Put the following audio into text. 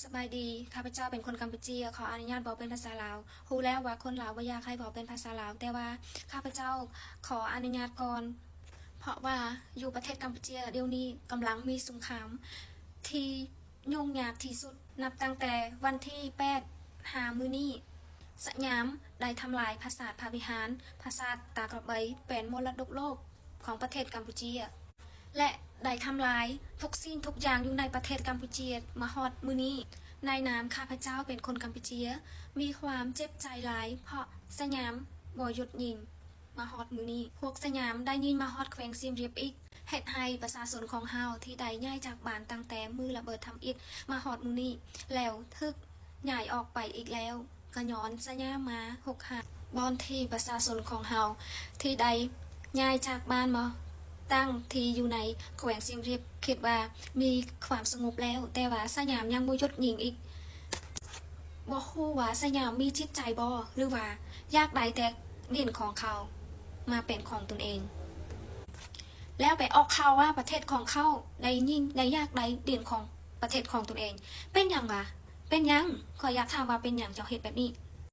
สบายดีข้าพเจ้าเป็นคนกัมพูชีขออนุญาตบอกเป็นภาษาลาวรู้แล้วว่าคนลาวบ่อยากให้บอกเป็นภาษาลาวแต่ว่าข้าพเจ้าขออนุญาตก่อนเพราะว่าอยู่ประเทศกัมพูชีเดี๋ยวนี้กำลังมีสงครามที่ยุ่งยากที่สุดนับตั้งแต่วันที่8 มื้อนี้สยามได้ทำลายปราสาทพระวิหารปราสาทตากระบยเป็นมรดกโลกของประเทศกัมพูชีและได้ทำลายทุกสิ่งทุกอย่างอยู่ในประเทศกัมพูชีมาฮอดมื้อนี้ในนามข้าพเจ้าเป็นคนกัมพูชีมีความเจ็บใจหลายเพราะสยามบ่หยุดยิงมาฮอดมื้อนี้พวกสยามได้ยิงมาฮอดแขวงซิมเรียบอีกเฮ็ดให้ประชาชนของเฮาที่ได้ย้ายจากบ้านตั้งแต่มือระเบิดทำอิฐมาฮอดมื้อนี้แล้วทึกย้ายออกไปอีกแล้วก็ย้อนสยามมา6 หักบอนที่ประชาชนของเฮาที่ได้ย้ายจากบ้านมาตั้งที่อยู่ในแขวงซิมเรียบคิดว่ามีความสงบแล้วแต่ว่าสยามยังบ่หยุดยิงอีกบ่ฮู้ว่าสยามมีจิตใจบ่หรือว่าอยากได้แต่ดินของเขามาเป็นของตนเองแล้วไปออกข่าวว่าประเทศของเขาได้ยิ่งได้อยากได้ดินของประเทศของตนเองเป็นหยังวะเป็นหยังขอยอยากถามว่าเป็นหยังเจ้าเฮ็ดแบบนี้